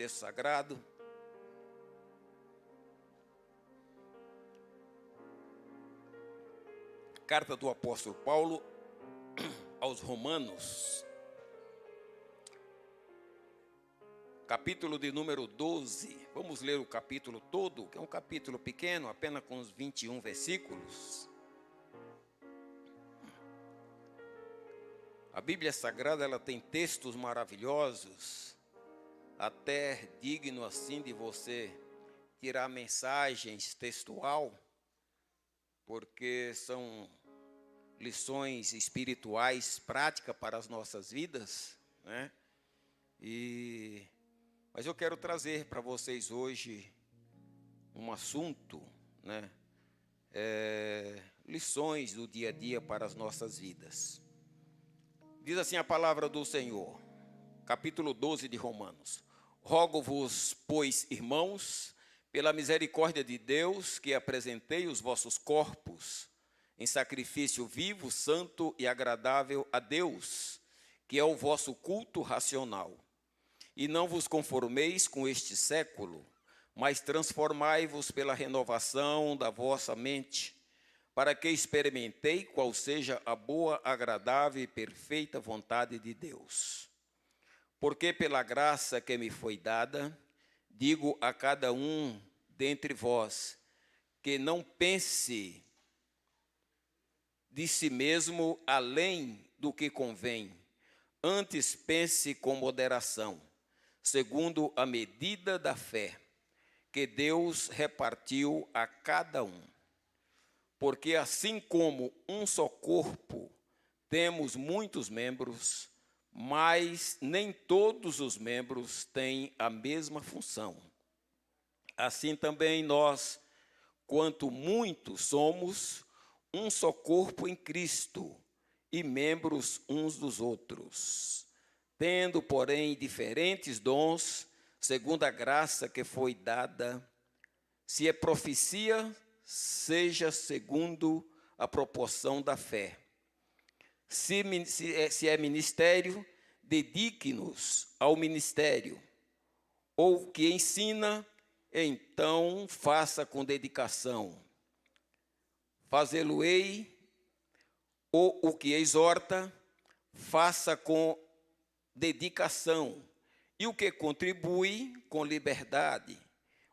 texto sagrado. Carta do apóstolo Paulo aos Romanos, capítulo de número 12. Vamos ler o capítulo todo, que é um capítulo pequeno, apenas com uns 21 versículos. A Bíblia Sagrada, ela tem textos maravilhosos, até digno assim de você tirar mensagens textual, porque são lições espirituais práticas para as nossas vidas, né? Mas eu quero trazer para vocês hoje um assunto, né? Lições do dia a dia para as nossas vidas. Diz assim a palavra do Senhor, capítulo 12 de Romanos: Rogo-vos, pois, irmãos, pela misericórdia de Deus, que apresentei os vossos corpos em sacrifício vivo, santo e agradável a Deus, que é o vosso culto racional. E não vos conformeis com este século, mas transformai-vos pela renovação da vossa mente, para que experimentei qual seja a boa, agradável e perfeita vontade de Deus. Porque pela graça que me foi dada, digo a cada um dentre vós, que não pense de si mesmo além do que convém, antes pense com moderação, segundo a medida da fé que Deus repartiu a cada um. Porque assim como um só corpo, temos muitos membros, mas nem todos os membros têm a mesma função. Assim também nós, quanto muitos somos, um só corpo em Cristo, e membros uns dos outros, tendo, porém, diferentes dons, segundo a graça que foi dada. Se é profecia, seja segundo a proporção da fé. Se é ministério, dedique-nos ao ministério. Ou que ensina, então faça com dedicação. Fazê-lo-ei, ou o que exorta, faça com dedicação. E o que contribui, com liberdade.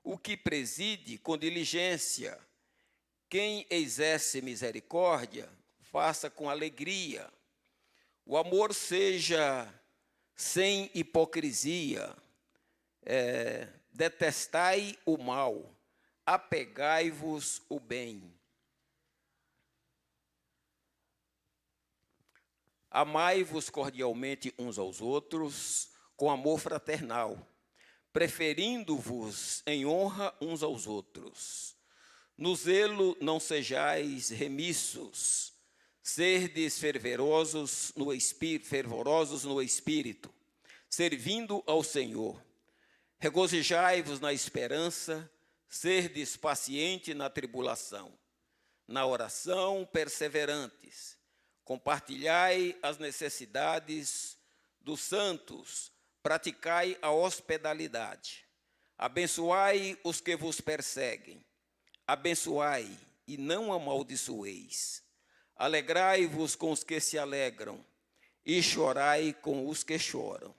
O que preside, com diligência. Quem exerce misericórdia, faça com alegria. O amor seja sem hipocrisia. Detestai o mal, apegai-vos o bem. Amai-vos cordialmente uns aos outros, com amor fraternal, preferindo-vos em honra uns aos outros. No zelo não sejais remissos, serdes fervorosos no espírito, servindo ao Senhor. Regozijai-vos na esperança, serdes pacientes na tribulação. Na oração perseverantes, compartilhai as necessidades dos santos, praticai a hospitalidade. Abençoai os que vos perseguem. Abençoai e não amaldiçoeis. Alegrai-vos com os que se alegram e chorai com os que choram.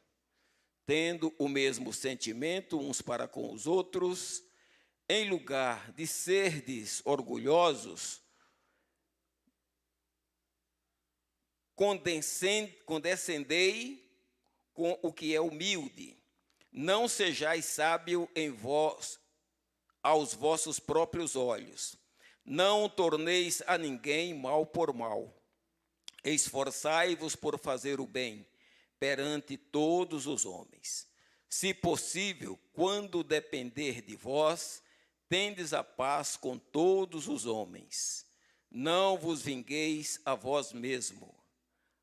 Tendo o mesmo sentimento uns para com os outros, em lugar de serdes orgulhosos, condescendei com o que é humilde. Não sejais sábio em vós, aos vossos próprios olhos. Não torneis a ninguém mal por mal. Esforçai-vos por fazer o bem perante todos os homens. Se possível, quando depender de vós, tendes a paz com todos os homens. Não vos vingueis a vós mesmo.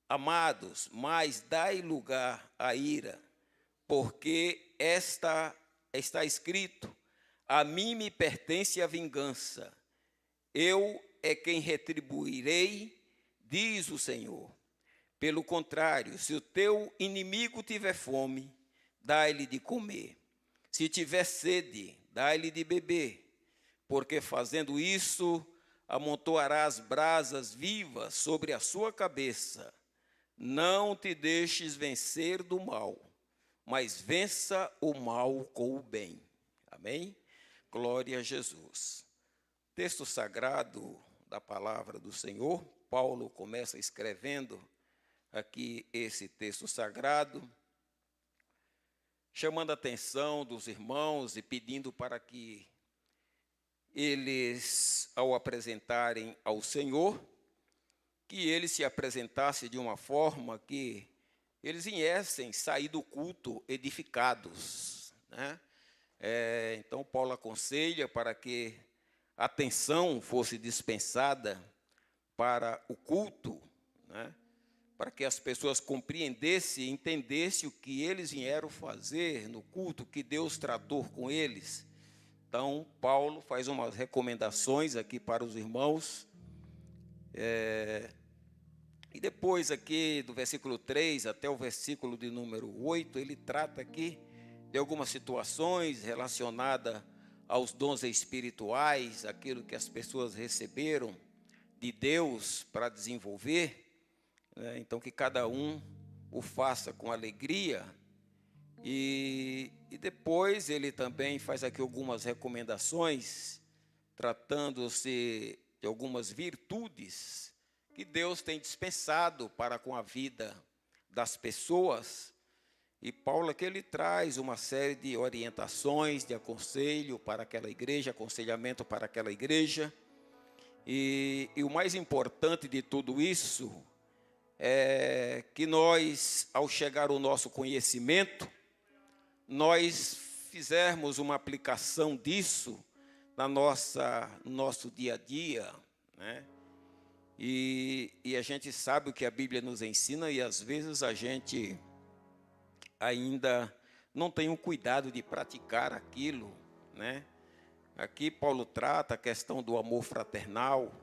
Amados, mas dai lugar à ira, porque está escrito: a mim me pertence a vingança, eu é quem retribuirei, diz o Senhor. Pelo contrário, se o teu inimigo tiver fome, dai-lhe de comer. Se tiver sede, dai-lhe de beber, porque fazendo isso, amontoarás brasas vivas sobre a sua cabeça. Não te deixes vencer do mal, mas vença o mal com o bem. Amém? Glória a Jesus. Texto sagrado da palavra do Senhor. Paulo começa escrevendo aqui esse texto sagrado, chamando a atenção dos irmãos e pedindo para que eles, ao apresentarem ao Senhor, que ele se apresentasse de uma forma que eles viessem sair do culto edificados, né? Então, Paulo aconselha para que a atenção fosse dispensada para o culto, né? Para que as pessoas compreendessem e entendessem o que eles vieram fazer no culto, que Deus tratou com eles. Então, Paulo faz umas recomendações aqui para os irmãos. E depois aqui, do versículo 3 até o versículo de número 8, ele trata aqui de algumas situações relacionadas aos dons espirituais, aquilo que as pessoas receberam de Deus para desenvolver. Então, que cada um o faça com alegria. E depois ele também faz aqui algumas recomendações, tratando-se de algumas virtudes que Deus tem dispensado para com a vida das pessoas. E Paulo aqui ele traz uma série de orientações, de aconselho para aquela igreja, aconselhamento para aquela igreja. E o mais importante de tudo isso é que nós, ao chegar ao nosso conhecimento, nós fizermos uma aplicação disso no nosso dia a dia, né? E a gente sabe o que a Bíblia nos ensina e às vezes a gente ainda não tem o cuidado de praticar aquilo, né? Aqui Paulo trata a questão do amor fraternal,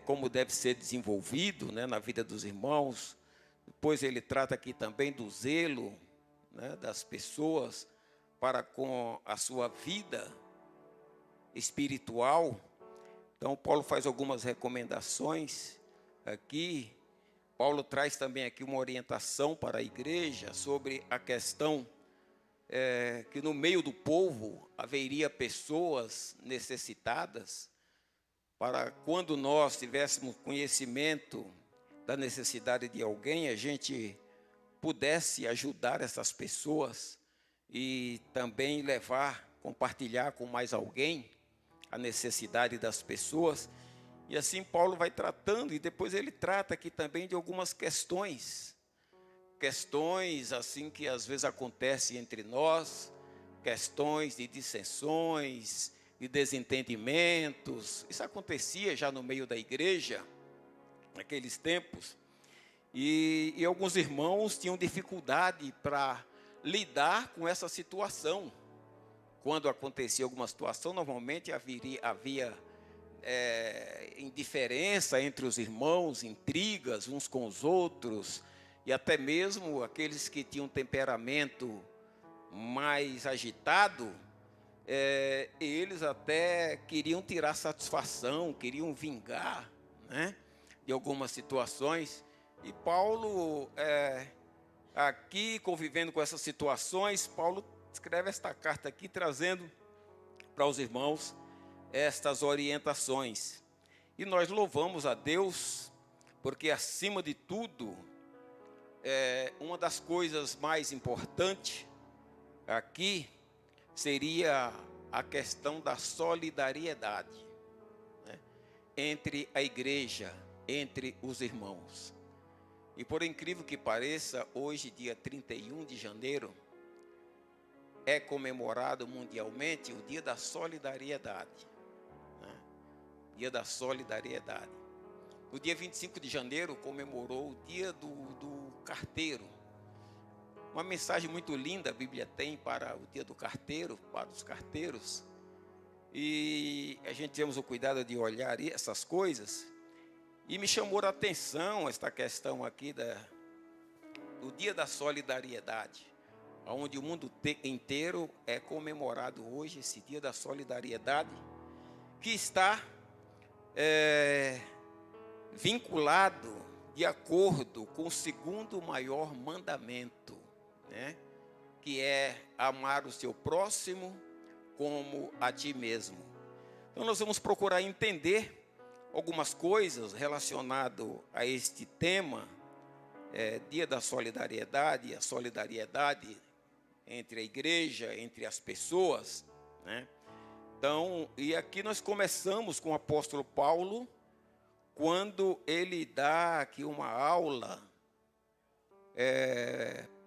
como deve ser desenvolvido, né, na vida dos irmãos. Depois ele trata aqui também do zelo, né, das pessoas para com a sua vida espiritual. Então, Paulo faz algumas recomendações aqui. Paulo traz também aqui uma orientação para a igreja sobre a questão que no meio do povo haveria pessoas necessitadas, para quando nós tivéssemos conhecimento da necessidade de alguém, a gente pudesse ajudar essas pessoas e também compartilhar com mais alguém a necessidade das pessoas. E assim Paulo vai tratando, e depois ele trata aqui também de algumas questões assim que às vezes acontecem entre nós, questões de dissensões, de desentendimentos. Isso acontecia já no meio da igreja, naqueles tempos, e alguns irmãos tinham dificuldade para lidar com essa situação. Quando acontecia alguma situação, normalmente havia indiferença entre os irmãos, intrigas uns com os outros, e até mesmo aqueles que tinham temperamento mais agitado, eles até queriam tirar satisfação, queriam vingar, né, de algumas situações. E Paulo, aqui convivendo com essas situações, Paulo escreve esta carta aqui, trazendo para os irmãos estas orientações. E nós louvamos a Deus, porque acima de tudo, uma das coisas mais importantes aqui seria a questão da solidariedade, né, entre a igreja, entre os irmãos. E por incrível que pareça, hoje, dia 31 de janeiro, é comemorado mundialmente o Dia da Solidariedade, né? Dia da Solidariedade. No dia 25 de janeiro comemorou o Dia do Carteiro. Uma mensagem muito linda a Bíblia tem para o Dia do Carteiro, para os carteiros. E a gente temos o cuidado de olhar essas coisas. E me chamou a atenção esta questão aqui do Dia da Solidariedade. onde o mundo inteiro é comemorado hoje, esse dia da solidariedade, que está vinculado de acordo com o segundo maior mandamento, né? Que é amar o seu próximo como a ti mesmo. Então nós vamos procurar entender algumas coisas relacionadas a este tema, Dia da Solidariedade, a solidariedade entre a igreja, entre as pessoas, né? Então, e aqui nós começamos com o apóstolo Paulo, quando ele dá aqui uma aula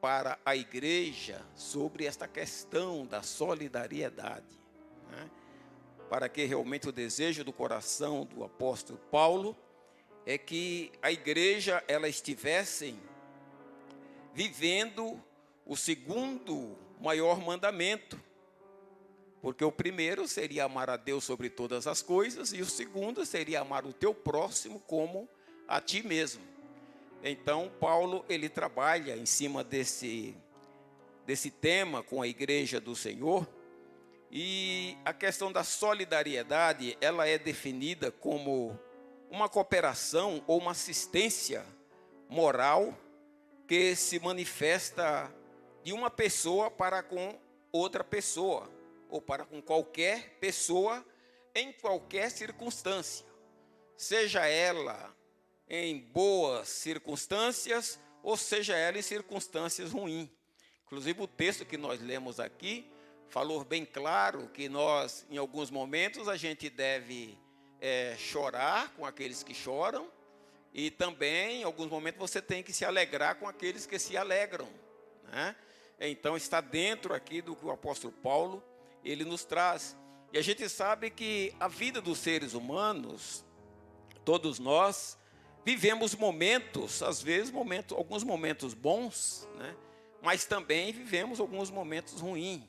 para a igreja sobre esta questão da solidariedade, né? Para que realmente o desejo do coração do apóstolo Paulo é que a igreja ela estivesse vivendo o segundo maior mandamento, porque o primeiro seria amar a Deus sobre todas as coisas e o segundo seria amar o teu próximo como a ti mesmo. Então Paulo ele trabalha em cima desse tema com a igreja do Senhor, e a questão da solidariedade ela é definida como uma cooperação ou uma assistência moral que se manifesta de uma pessoa para com outra pessoa, ou para com qualquer pessoa, em qualquer circunstância, seja ela em boas circunstâncias, ou seja ela em circunstâncias ruins. Inclusive o texto que nós lemos aqui, falou bem claro que nós, em alguns momentos, a gente deve chorar com aqueles que choram, e também, em alguns momentos, você tem que se alegrar com aqueles que se alegram, né? Então, está dentro aqui do que o apóstolo Paulo, ele nos traz. E a gente sabe que a vida dos seres humanos, todos nós, vivemos momentos, às vezes, alguns momentos bons, né? Mas também vivemos alguns momentos ruins.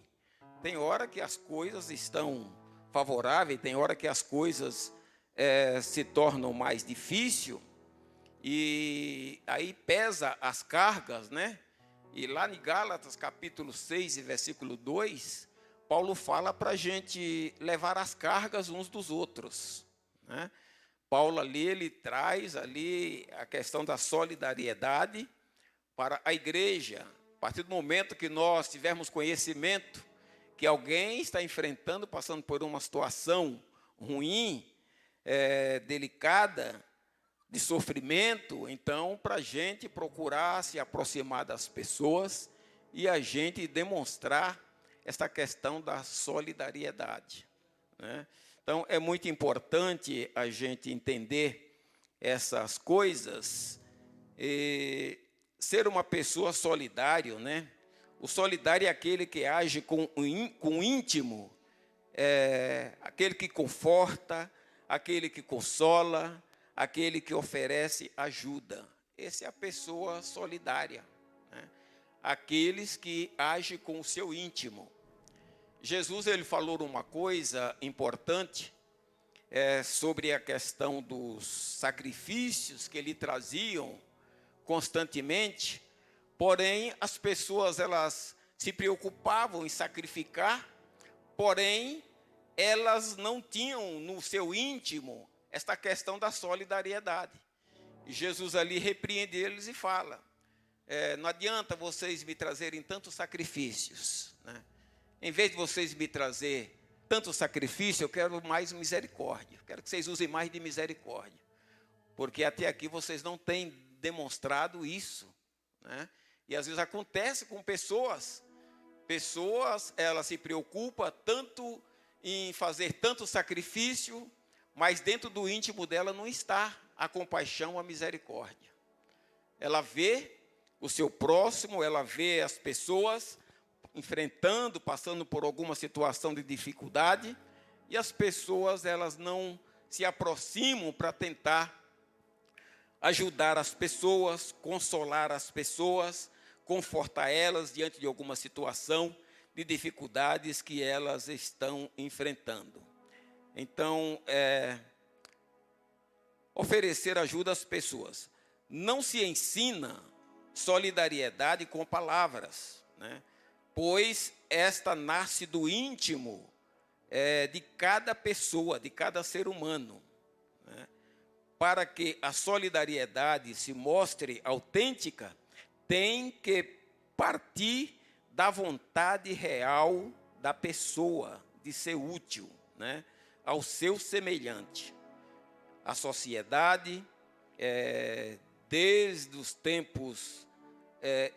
Tem hora que as coisas estão favoráveis, tem hora que as coisas se tornam mais difíceis, e aí pesa as cargas, né? E lá em Gálatas, capítulo 6, versículo 2, Paulo fala para a gente levar as cargas uns dos outros, né? Paulo ali, ele traz ali a questão da solidariedade para a igreja. A partir do momento que nós tivermos conhecimento que alguém está enfrentando, passando por uma situação ruim, delicada, de sofrimento, então, para a gente procurar se aproximar das pessoas e a gente demonstrar essa questão da solidariedade, né? Então, é muito importante a gente entender essas coisas, e ser uma pessoa solidária, né? O solidário é aquele que age com o íntimo, aquele que conforta, aquele que consola, aquele que oferece ajuda. Essa é a pessoa solidária, né? Aqueles que agem com o seu íntimo. Jesus ele falou uma coisa importante sobre a questão dos sacrifícios que lhe traziam constantemente, porém as pessoas elas se preocupavam em sacrificar, porém elas não tinham no seu íntimo esta questão da solidariedade. E Jesus ali repreende eles e fala, não adianta vocês me trazerem tantos sacrifícios, né? Em vez de vocês me trazer tanto sacrifício, eu quero mais misericórdia. Quero que vocês usem mais de misericórdia. Porque até aqui vocês não têm demonstrado isso, né? E às vezes acontece com pessoas, elas se preocupam tanto em fazer tanto sacrifício, mas dentro do íntimo dela não está a compaixão, a misericórdia. Ela vê o seu próximo, ela vê as pessoas enfrentando, passando por alguma situação de dificuldade, e as pessoas elas não se aproximam para tentar ajudar as pessoas, consolar as pessoas, confortar elas diante de alguma situação de dificuldades que elas estão enfrentando. Então, oferecer ajuda às pessoas. Não se ensina solidariedade com palavras, né? pois esta nasce do íntimo de cada pessoa, de cada ser humano, né? Para que a solidariedade se mostre autêntica, tem que partir da vontade real da pessoa de ser útil, né, ao seu semelhante. A sociedade, desde os tempos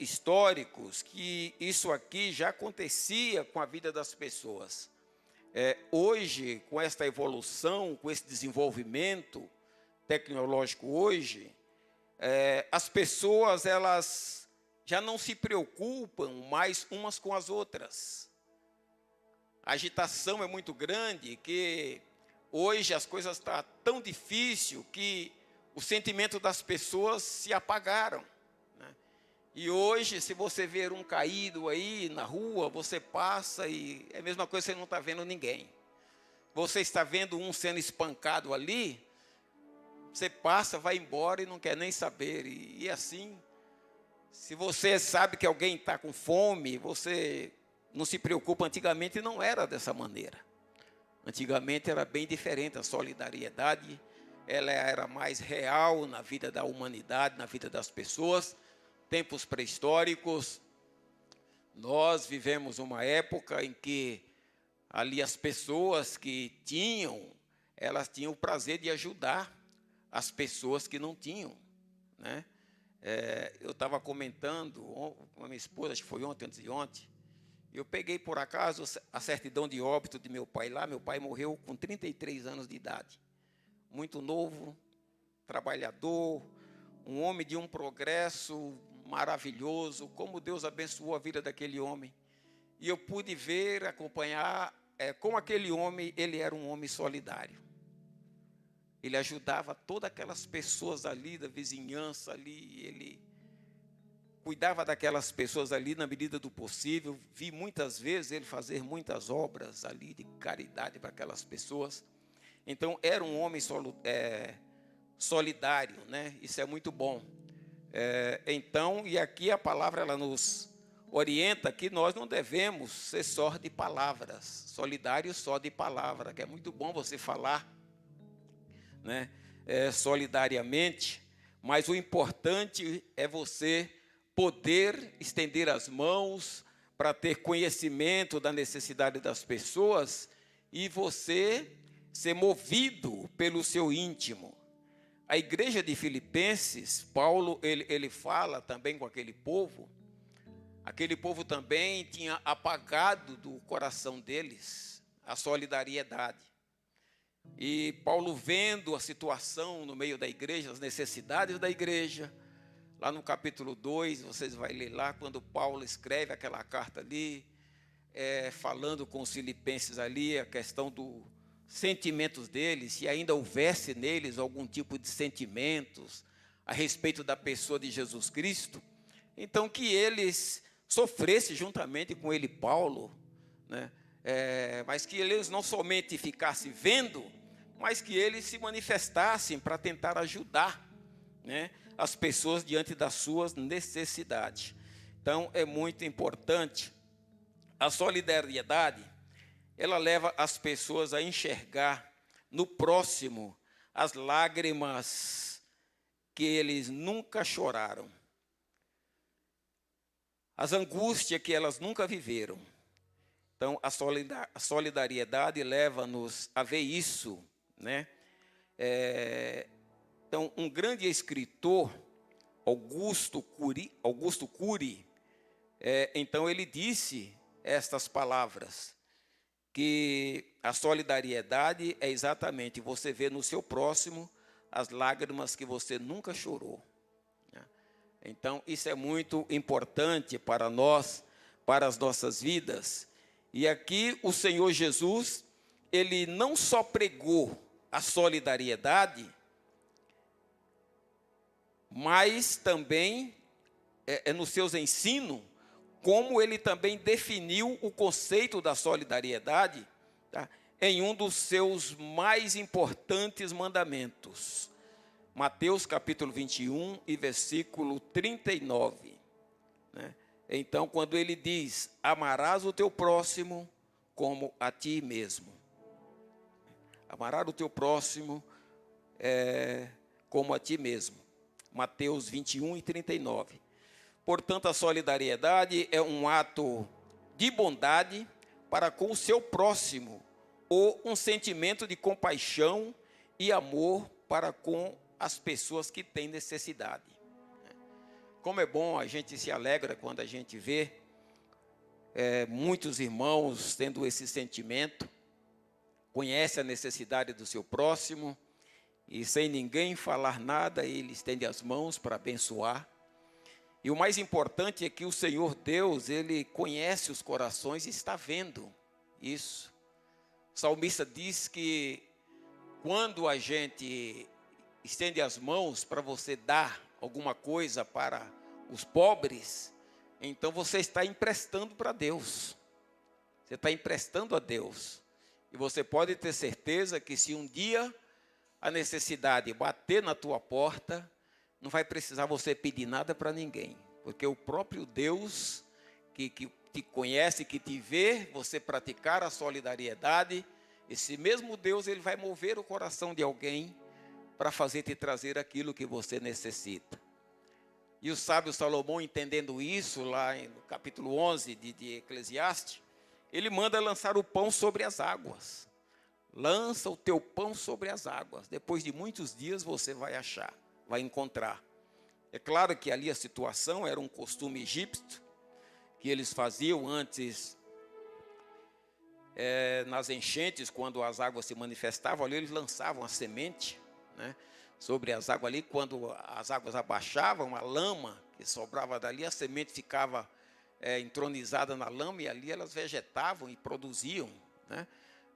históricos, que isso aqui já acontecia com a vida das pessoas. Hoje, com esta evolução, com esse desenvolvimento tecnológico hoje, as pessoas, elas já não se preocupam mais umas com as outras. A agitação é muito grande, que hoje as coisas estão tão difíceis que o sentimento das pessoas se apagaram, né? E hoje, se você ver um caído aí na rua, você passa e é a mesma coisa, você não está vendo ninguém. Você está vendo um sendo espancado ali, você passa, vai embora e não quer nem saber. E assim, se você sabe que alguém está com fome, você não se preocupa. Antigamente não era dessa maneira. Antigamente era bem diferente. A solidariedade, ela era mais real na vida da humanidade, na vida das pessoas. Tempos pré-históricos, nós vivemos uma época em que ali as pessoas que tinham, elas tinham o prazer de ajudar as pessoas que não tinham, né? Eu estava comentando com a minha esposa, acho que foi ontem, antes de ontem, eu peguei por acaso a certidão de óbito de meu pai lá. Meu pai morreu com 33 anos de idade, muito novo, trabalhador, um homem de um progresso maravilhoso, como Deus abençoou a vida daquele homem. E eu pude ver, acompanhar como aquele homem, ele era um homem solidário. Ele ajudava todas aquelas pessoas ali da vizinhança ali, ele cuidava daquelas pessoas ali na medida do possível. Vi muitas vezes ele fazer muitas obras ali de caridade para aquelas pessoas. Então era um homem solidário, né? Isso é muito bom. Então, e aqui a palavra ela nos orienta que nós não devemos ser só de palavras, solidários só de palavra, que é muito bom você falar, né, solidariamente, mas o importante é você poder estender as mãos para ter conhecimento da necessidade das pessoas e você ser movido pelo seu íntimo. A igreja de Filipenses, Paulo, ele fala também com aquele povo também tinha apagado do coração deles a solidariedade. E Paulo, vendo a situação no meio da igreja, as necessidades da igreja, lá no capítulo 2, vocês vão ler lá, quando Paulo escreve aquela carta ali, falando com os filipenses ali, a questão dos sentimentos deles, se ainda houvesse neles algum tipo de sentimentos a respeito da pessoa de Jesus Cristo, então que eles sofressem juntamente com ele, Paulo, né? Mas que eles não somente ficassem vendo, mas que eles se manifestassem para tentar ajudar, né, as pessoas diante das suas necessidades. Então, é muito importante. A solidariedade, ela leva as pessoas a enxergar no próximo as lágrimas que eles nunca choraram, as angústias que elas nunca viveram. Então, a solidariedade leva-nos a ver isso, né? Então, um grande escritor, Augusto Cury, então ele disse estas palavras, que a solidariedade é exatamente você ver no seu próximo as lágrimas que você nunca chorou. Então, isso é muito importante para nós, para as nossas vidas. E aqui o Senhor Jesus, ele não só pregou a solidariedade, mas também, nos seus ensinos, como ele também definiu o conceito da solidariedade, tá, em um dos seus mais importantes mandamentos. Mateus capítulo 21 e versículo 39. Né? Então, quando ele diz, amarás o teu próximo como a ti mesmo. Amarás o teu próximo como a ti mesmo. Mateus 21:39. Portanto, a solidariedade é um ato de bondade para com o seu próximo, ou um sentimento de compaixão e amor para com as pessoas que têm necessidade. Como é bom, a gente se alegra quando a gente vê muitos irmãos tendo esse sentimento, conhece a necessidade do seu próximo, e sem ninguém falar nada, ele estende as mãos para abençoar. E o mais importante é que o Senhor Deus, Ele conhece os corações e está vendo isso. O salmista diz que quando a gente estende as mãos para você dar alguma coisa para os pobres, então você está emprestando para Deus. Você está emprestando a Deus. E você pode ter certeza que se um dia a necessidade bater na tua porta, não vai precisar você pedir nada para ninguém, porque o próprio Deus que te conhece, que te vê, você praticar a solidariedade, esse mesmo Deus, ele vai mover o coração de alguém para fazer te trazer aquilo que você necessita. E o sábio Salomão, entendendo isso, lá no capítulo 11 de Eclesiastes, ele manda lançar o pão sobre as águas. Lança o teu pão sobre as águas. Depois de muitos dias você vai achar, vai encontrar. É claro que ali a situação era um costume egípcio, que eles faziam antes, nas enchentes, quando as águas se manifestavam, ali eles lançavam a semente, né, sobre as águas ali. Quando as águas abaixavam, a lama que sobrava dali, a semente ficava entronizada na lama, e ali elas vegetavam e produziam, né.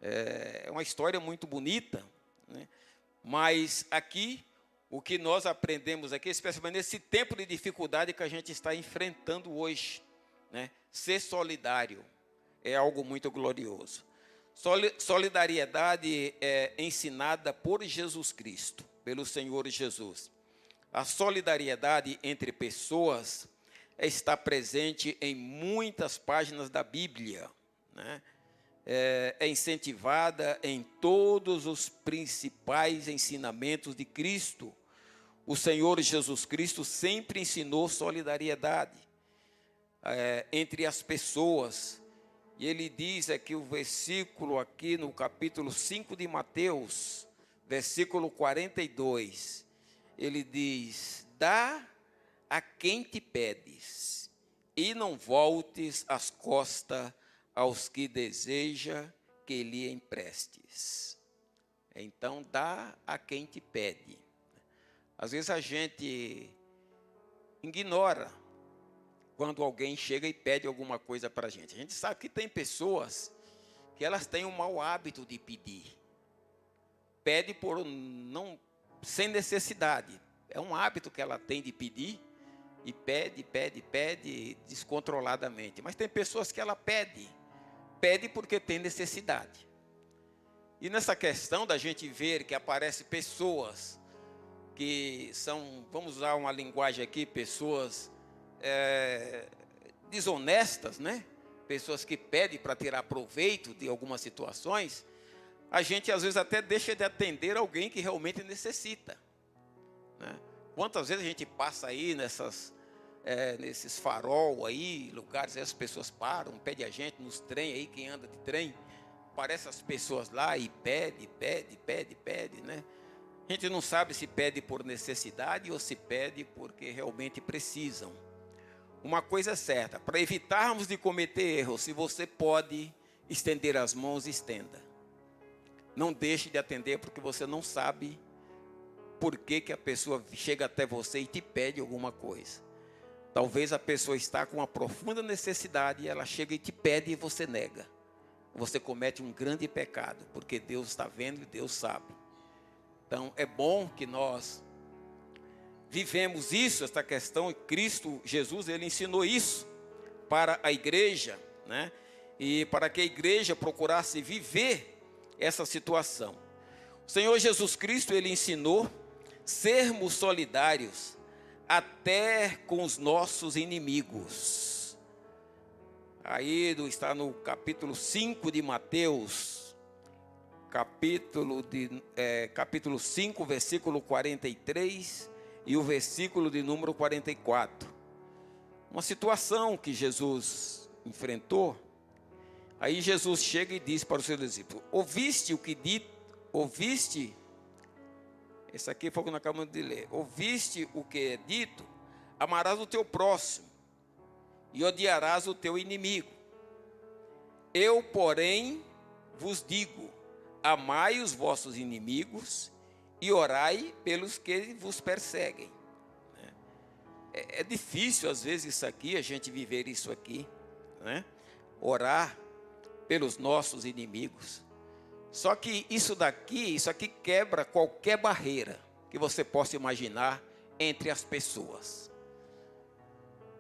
É uma história muito bonita, né? Mas aqui, o que nós aprendemos aqui, especialmente nesse tempo de dificuldade que a gente está enfrentando hoje, né? Ser solidário é algo muito glorioso. Solidariedade é ensinada por Jesus Cristo, pelo Senhor Jesus. A solidariedade entre pessoas está presente em muitas páginas da Bíblia, né? É incentivada em todos os principais ensinamentos de Cristo. O Senhor Jesus Cristo sempre ensinou solidariedade entre as pessoas. E ele diz aqui o versículo, aqui no capítulo 5 de Mateus, versículo 42, ele diz, dá a quem te pedes, e não voltes as costas aos que deseja que lhe emprestes. Então, dá a quem te pede. Às vezes a gente ignora quando alguém chega e pede alguma coisa para a gente. A gente sabe que tem pessoas que elas têm um mau hábito de pedir. Pede sem necessidade. É um hábito que ela tem de pedir, e pede descontroladamente. Mas tem pessoas que ela pede porque tem necessidade. E nessa questão da gente ver que aparecem pessoas que são, vamos usar uma linguagem aqui, pessoas desonestas, né? Pessoas que pedem para tirar proveito de algumas situações, a gente às vezes até deixa de atender alguém que realmente necessita, né? Quantas vezes a gente passa aí nesses farol aí, lugares aí as pessoas param, pedem a gente, nos trem aí, quem anda de trem, aparece as pessoas lá e pede, né? A gente não sabe se pede por necessidade ou se pede porque realmente precisam. Uma coisa é certa, para evitarmos de cometer erros, se você pode estender as mãos, estenda. Não deixe de atender, porque você não sabe por que a pessoa chega até você e te pede alguma coisa. Talvez a pessoa está com uma profunda necessidade e ela chega e te pede e você nega. Você comete um grande pecado, porque Deus está vendo e Deus sabe. Então é bom que nós vivemos isso, esta questão, e Cristo Jesus, ele ensinou isso para a igreja, né? E para que a igreja procurasse viver essa situação. O Senhor Jesus Cristo, ele ensinou sermos solidários até com os nossos inimigos. Aí está no capítulo 5 de Mateus, capítulo 5, versículo 43 e o versículo de número 44. Uma situação que Jesus enfrentou. Aí Jesus chega e diz para os seus discípulos: ouviste o que ouviste? Esse aqui foi o que nós acabamos de ler. Ouviste o que é dito? Amarás o teu próximo e odiarás o teu inimigo. Eu, porém, vos digo: amai os vossos inimigos e orai pelos que vos perseguem. É difícil, às vezes, isso aqui, a gente viver isso aqui, né? Orar pelos nossos inimigos. Só que isso aqui quebra qualquer barreira que você possa imaginar entre as pessoas.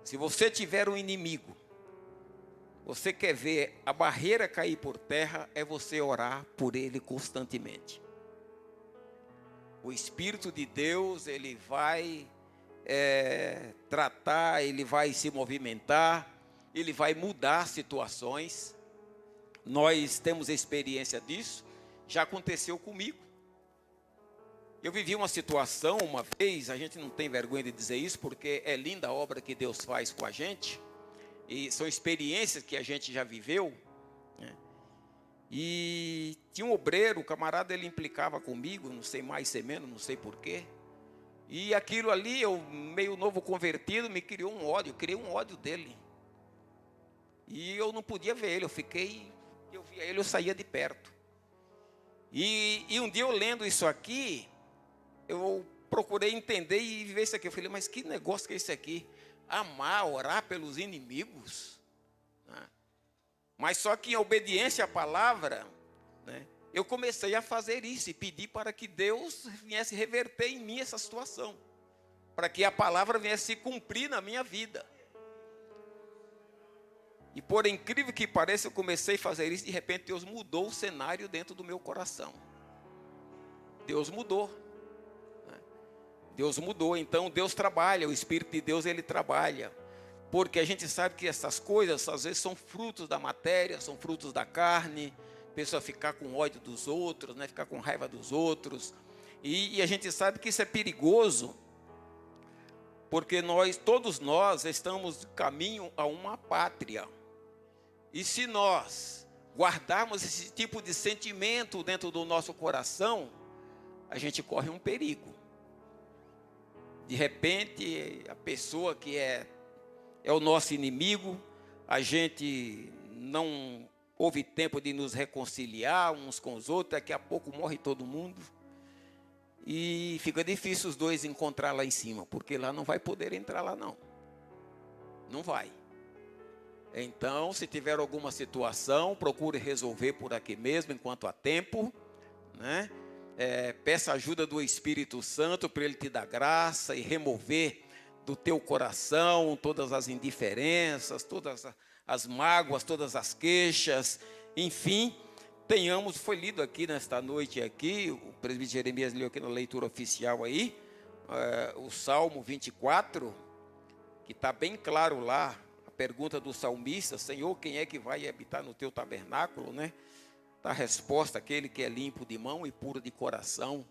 Se você tiver um inimigo, você quer ver a barreira cair por terra, é você orar por ele constantemente. O Espírito de Deus, ele vai tratar, ele vai se movimentar, ele vai mudar situações. Nós temos experiência disso, já aconteceu comigo. Eu vivi uma situação uma vez, a gente não tem vergonha de dizer isso, porque é linda a obra que Deus faz com a gente, e são experiências que a gente já viveu, né? E tinha um obreiro, o camarada, ele implicava comigo, não sei mais, sei menos, não sei porquê, e aquilo ali, eu meio novo convertido, me criou um ódio, eu criei um ódio dele, e eu não podia ver ele, eu via ele, eu saía de perto. E um dia eu lendo isso aqui, eu procurei entender e ver isso aqui. Eu falei, mas que negócio que é esse aqui? Amar, orar pelos inimigos. Mas só que em obediência à palavra, né, eu comecei a fazer isso e pedir para que Deus viesse reverter em mim essa situação. Para que a palavra viesse se cumprir na minha vida. E por incrível que pareça, eu comecei a fazer isso, de repente Deus mudou o cenário dentro do meu coração. Deus mudou. Deus mudou, então Deus trabalha, o Espírito de Deus, ele trabalha. Porque a gente sabe que essas coisas, às vezes, são frutos da matéria, são frutos da carne. A pessoa ficar com ódio dos outros, né? Ficar com raiva dos outros. E a gente sabe que isso é perigoso, porque todos nós estamos de caminho a uma pátria. E se nós guardarmos esse tipo de sentimento dentro do nosso coração, a gente corre um perigo. De repente, a pessoa que é o nosso inimigo, a gente não houve tempo de nos reconciliar uns com os outros, daqui a pouco morre todo mundo. E fica difícil os dois encontrar lá em cima, porque lá não vai poder entrar lá não. Não vai. Então, se tiver alguma situação, procure resolver por aqui mesmo, enquanto há tempo, né? Peça ajuda do Espírito Santo para ele te dar graça e remover do teu coração todas as indiferenças, todas as mágoas, todas as queixas, enfim, foi lido aqui nesta noite aqui, o presbítero Jeremias leu aqui na leitura oficial aí, o Salmo 24, que está bem claro lá, a pergunta do salmista: Senhor, quem é que vai habitar no teu tabernáculo, né? A resposta: aquele que é limpo de mão e puro de coração.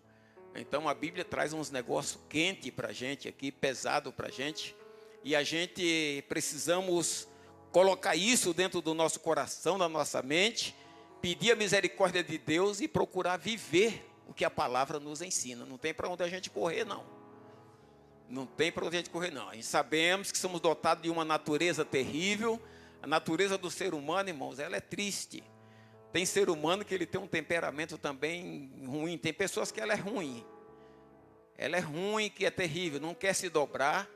Então a Bíblia traz uns negócios quentes para a gente aqui, pesado para a gente, e a gente precisamos colocar isso dentro do nosso coração, da nossa mente, pedir a misericórdia de Deus e procurar viver o que a palavra nos ensina. Não tem para onde a gente correr não. Não tem para onde a gente correr não. A gente sabemos que somos dotados de uma natureza terrível. A natureza do ser humano, irmãos, ela é triste. Tem ser humano que ele tem um temperamento também ruim. Tem pessoas que ela é ruim. Ela é ruim, que é terrível, não quer se dobrar,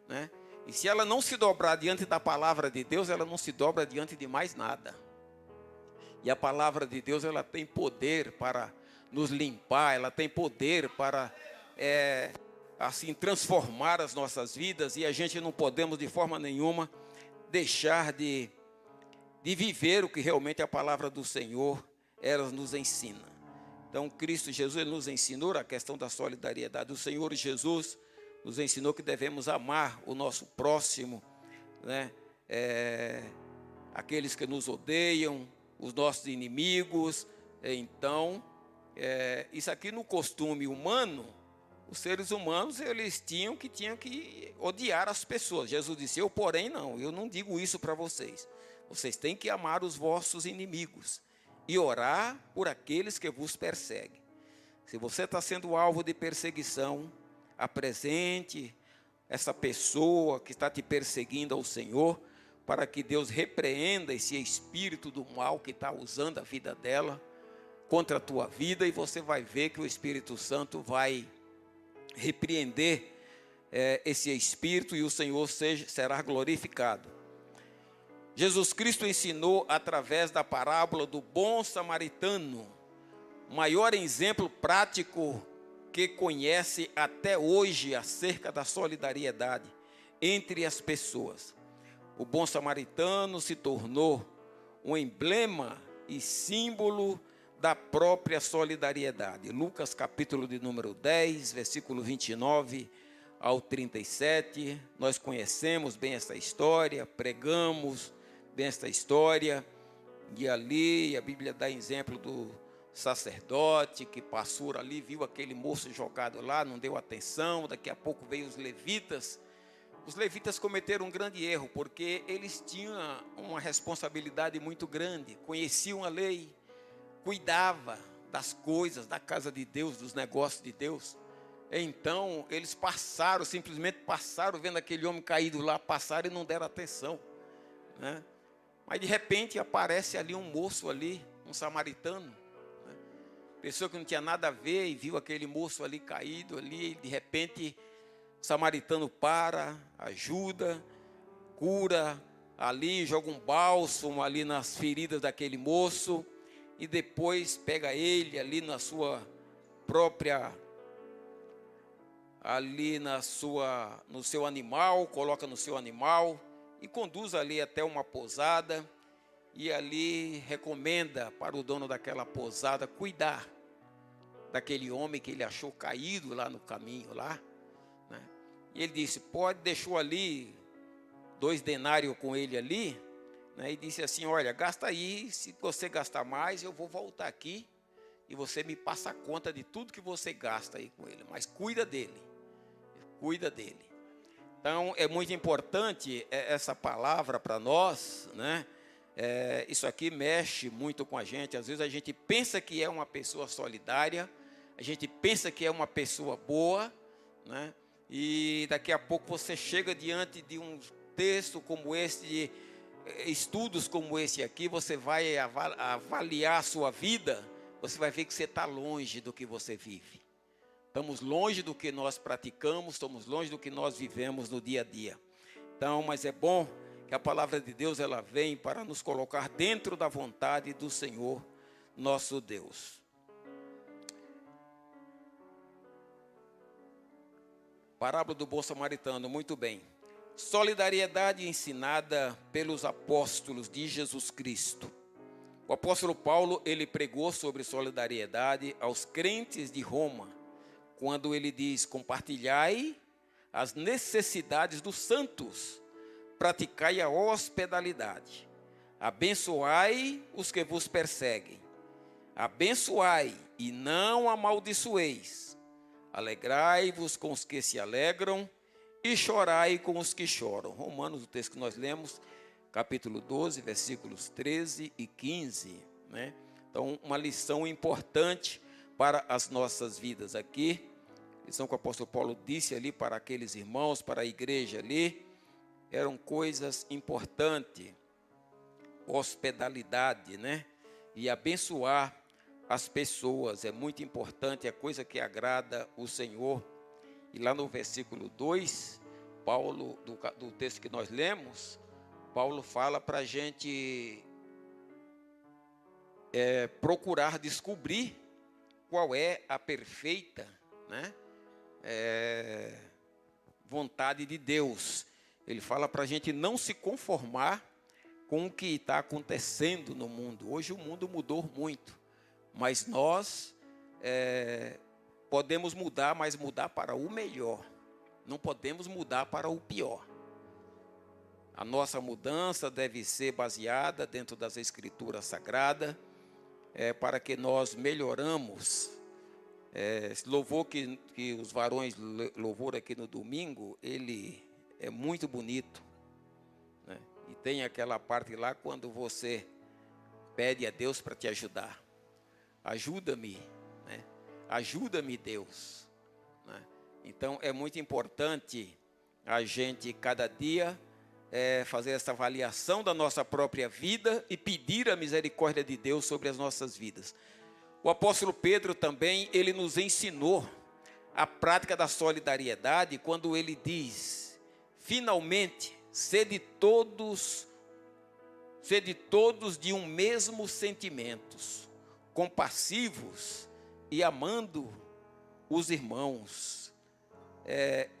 né? E se ela não se dobrar diante da palavra de Deus, ela não se dobra diante de mais nada. E a palavra de Deus, ela tem poder para nos limpar, ela tem poder para assim transformar as nossas vidas, e a gente não podemos de forma nenhuma deixar de viver o que realmente a palavra do Senhor ela nos ensina. Então Cristo Jesus, ele nos ensinou a questão da solidariedade. O Senhor Jesus nos ensinou que devemos amar o nosso próximo, né? aqueles que nos odeiam, os nossos inimigos. Então, isso aqui no costume humano, os seres humanos, eles tinham que odiar as pessoas. Jesus disse, eu porém não, eu não digo isso para vocês. Vocês têm que amar os vossos inimigos e orar por aqueles que vos perseguem. Se você está sendo alvo de perseguição, apresente essa pessoa que está te perseguindo ao Senhor, para que Deus repreenda esse espírito do mal que está usando a vida dela contra a tua vida, e você vai ver que o Espírito Santo vai repreender esse espírito e o Senhor será glorificado. Jesus Cristo ensinou através da parábola do bom samaritano, o maior exemplo prático que conhece até hoje acerca da solidariedade entre as pessoas. O bom samaritano se tornou um emblema e símbolo da própria solidariedade. Lucas capítulo de número 10, versículo 29 ao 37, nós conhecemos bem essa história, pregamos bem essa história, e ali a Bíblia dá exemplo do sacerdote que passou ali, viu aquele moço jogado lá, não deu atenção, daqui a pouco veio os levitas. Os levitas cometeram um grande erro, porque eles tinham uma responsabilidade muito grande, conheciam a lei, cuidava das coisas, da casa de Deus, dos negócios de Deus. Então, eles simplesmente passaram, vendo aquele homem caído lá, passaram e não deram atenção, né? Mas de repente aparece ali um moço ali, um samaritano, né? Pessoa que não tinha nada a ver e viu aquele moço ali caído ali, e de repente o samaritano ajuda, cura ali, joga um bálsamo ali nas feridas daquele moço, e depois pega ele ali na sua própria, ali no seu animal, coloca no seu animal e conduz ali até uma pousada, e ali recomenda para o dono daquela pousada cuidar daquele homem que ele achou caído lá no caminho lá, né? E ele disse, deixou ali 2 denários com ele ali, né? E disse assim, olha, gasta aí, se você gastar mais, eu vou voltar aqui e você me passa a conta de tudo que você gasta aí com ele, mas cuida dele. Então, é muito importante essa palavra para nós, né? Isso aqui mexe muito com a gente. Às vezes a gente pensa que é uma pessoa solidária, a gente pensa que é uma pessoa boa, né? E daqui a pouco você chega diante de um texto como esse, de estudos como esse aqui, você vai avaliar a sua vida, você vai ver que você está longe do que você vive. Estamos longe do que nós praticamos, estamos longe do que nós vivemos no dia a dia. Então, mas é bom que a palavra de Deus, ela vem para nos colocar dentro da vontade do Senhor, nosso Deus. Parábola do bom samaritano, muito bem. Solidariedade ensinada pelos apóstolos de Jesus Cristo. O apóstolo Paulo, ele pregou sobre solidariedade aos crentes de Roma, quando ele diz, compartilhai as necessidades dos santos, praticai a hospitalidade, abençoai os que vos perseguem, abençoai e não amaldiçoeis, alegrai-vos com os que se alegram e chorai com os que choram. Romanos, o texto que nós lemos, capítulo 12, versículos 13 e 15, né? Então, uma lição importante para as nossas vidas aqui, lição que o apóstolo Paulo disse ali para aqueles irmãos, para a igreja ali, eram coisas importantes, hospitalidade, né? E abençoar as pessoas, é muito importante, é coisa que agrada o Senhor. E lá no versículo 2, Paulo, do texto que nós lemos, Paulo fala para a gente procurar descobrir qual é a perfeita, né, vontade de Deus. Ele fala para a gente não se conformar com o que está acontecendo no mundo. Hoje o mundo mudou muito, mas nós podemos mudar, mas mudar para o melhor. Não podemos mudar para o pior. A nossa mudança deve ser baseada dentro das Escrituras Sagradas, para que nós melhoramos. Esse louvor que os varões louvaram aqui no domingo, ele é muito bonito, né? E tem aquela parte lá quando você pede a Deus para te ajudar. Ajuda-me, né? Ajuda-me, Deus, né? Então é muito importante a gente cada dia fazer essa avaliação da nossa própria vida e pedir a misericórdia de Deus sobre as nossas vidas. O apóstolo Pedro também, ele nos ensinou a prática da solidariedade quando ele diz: finalmente, sede todos de um mesmo sentimentos, compassivos e amando os irmãos,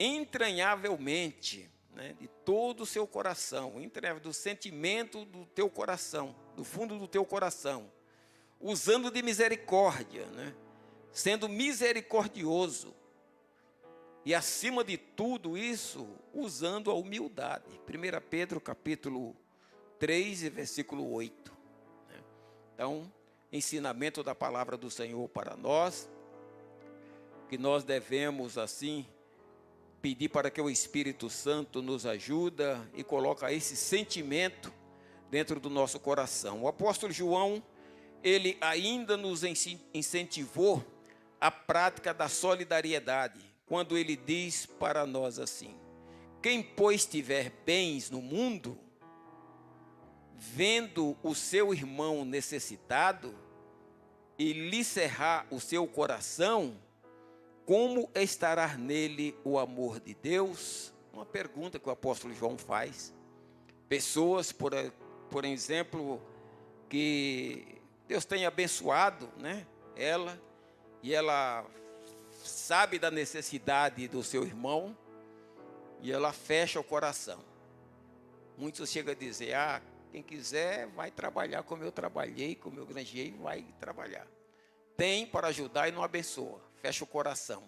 entranhavelmente, né, de todo o seu coração, do sentimento do teu coração, do fundo do teu coração, usando de misericórdia, né, sendo misericordioso, e acima de tudo isso, usando a humildade. 1 Pedro capítulo 3 e versículo 8. Né? Então, ensinamento da palavra do Senhor para nós, que nós devemos assim pedir para que o Espírito Santo nos ajude e coloque esse sentimento dentro do nosso coração. O apóstolo João, ele ainda nos incentivou a prática da solidariedade, quando ele diz para nós assim: quem, pois, tiver bens no mundo, vendo o seu irmão necessitado e lhe cerrar o seu coração, como estará nele o amor de Deus? Uma pergunta que o apóstolo João faz. Pessoas, por exemplo, que Deus tem abençoado, né, ela, e ela sabe da necessidade do seu irmão, e ela fecha o coração. Muitos chegam a dizer: quem quiser vai trabalhar como eu trabalhei, como eu granjei, vai trabalhar. Tem para ajudar e não abençoa, fecha o coração.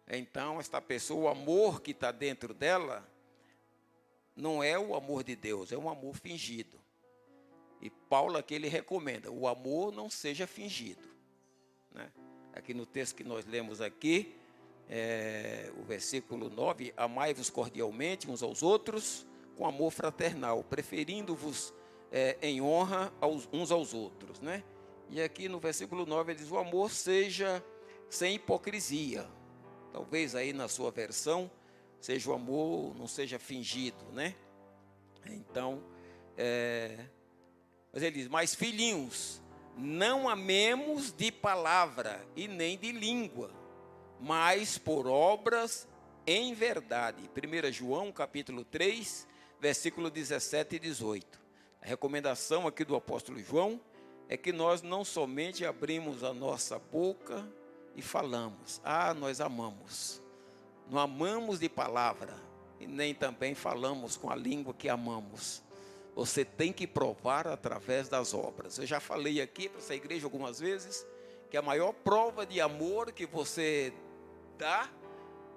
Então, esta pessoa, o amor que está dentro dela, não é o amor de Deus, é um amor fingido. E Paulo aqui, ele recomenda: o amor não seja fingido, né? Aqui no texto que nós lemos aqui, o versículo 9: amai-vos cordialmente uns aos outros, com amor fraternal, preferindo-vos em honra uns aos outros, né? E aqui no versículo 9 ele diz: o amor seja sem hipocrisia. Talvez aí na sua versão seja o amor, não seja fingido, né? Então, mas ele diz: mas filhinhos, não amemos de palavra e nem de língua, mas por obras em verdade. 1 João capítulo 3, versículo 17 e 18. A recomendação aqui do apóstolo João é que nós não somente abrimos a nossa boca e falamos: nós amamos. Não amamos de palavra e nem também falamos com a língua que amamos. Você tem que provar através das obras. Eu já falei aqui para essa igreja algumas vezes que a maior prova de amor que você dá,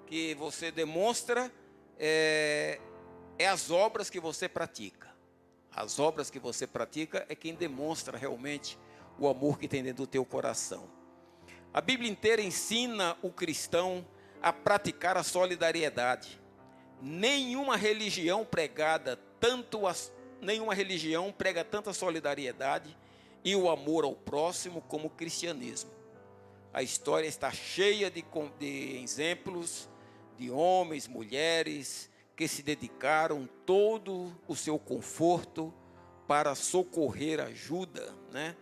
que você demonstra, é as obras que você pratica. As obras que você pratica é quem demonstra realmente o amor que tem dentro do teu coração. A Bíblia inteira ensina o cristão a praticar a solidariedade. Nenhuma religião prega tanto a solidariedade e o amor ao próximo como o cristianismo. A história está cheia de exemplos de homens, mulheres que se dedicaram todo o seu conforto para socorrer ajuda, né,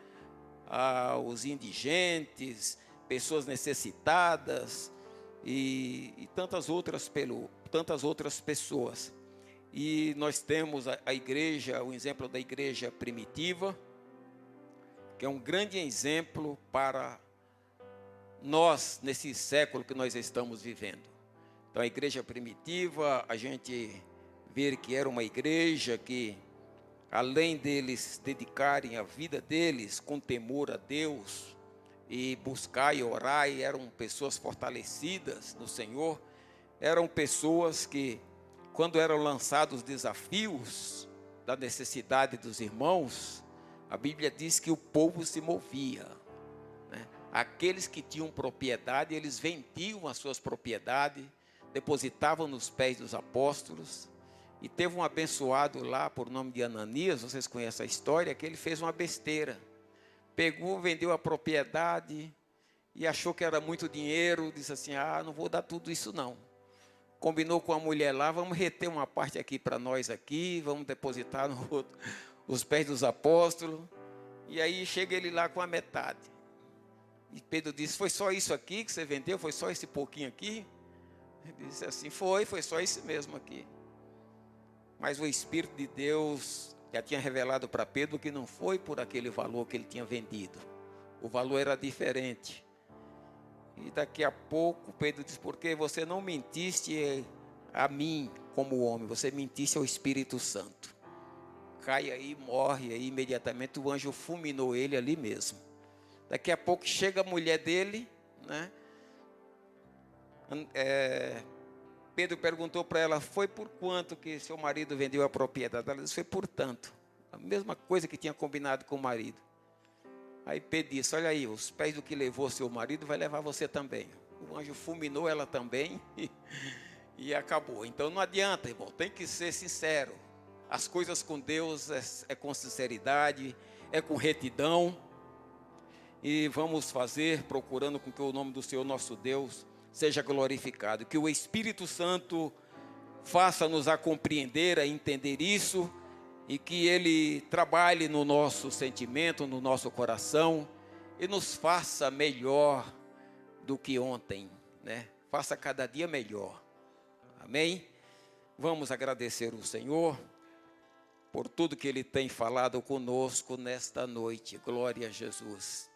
aos indigentes, pessoas necessitadas e tantas outras pessoas. E nós temos a igreja, o exemplo da igreja primitiva, que é um grande exemplo para nós nesse século que nós estamos vivendo. Então, a igreja primitiva, a gente vê que era uma igreja que, além deles dedicarem a vida deles com temor a Deus e buscar e orar, e eram pessoas fortalecidas no Senhor, eram pessoas que quando eram lançados os desafios da necessidade dos irmãos, a Bíblia diz que o povo se movia, né? Aqueles que tinham propriedade, eles vendiam as suas propriedades, depositavam nos pés dos apóstolos. E teve um abençoado lá, por nome de Ananias, vocês conhecem a história, que ele fez uma besteira. Pegou, vendeu a propriedade e achou que era muito dinheiro, disse assim, não vou dar tudo isso não. Combinou com a mulher lá, vamos reter uma parte aqui para nós aqui, vamos depositar os pés dos apóstolos. E aí chega ele lá com a metade. E Pedro disse, foi só isso aqui que você vendeu? Foi só esse pouquinho aqui? Ele disse assim, foi só esse mesmo aqui. Mas o Espírito de Deus já tinha revelado para Pedro que não foi por aquele valor que ele tinha vendido. O valor era diferente. E daqui a pouco Pedro diz, porque você não mentiste a mim como homem, você mentiste ao Espírito Santo. Cai aí, morre aí, imediatamente o anjo fulminou ele ali mesmo. Daqui a pouco chega a mulher dele, né? Pedro perguntou para ela, foi por quanto que seu marido vendeu a propriedade? Ela disse, foi por tanto. A mesma coisa que tinha combinado com o marido. Aí Pedro disse, olha aí, os pés do que levou seu marido vai levar você também. O anjo fulminou ela também e acabou. Então não adianta, irmão, tem que ser sincero. As coisas com Deus é com sinceridade, é com retidão. E vamos fazer procurando com que o nome do Senhor nosso Deus seja glorificado. Que o Espírito Santo faça-nos a compreender, a entender isso, e que Ele trabalhe no nosso sentimento, no nosso coração, e nos faça melhor do que ontem, né? Faça cada dia melhor. Amém? Vamos agradecer o Senhor por tudo que Ele tem falado conosco nesta noite. Glória a Jesus.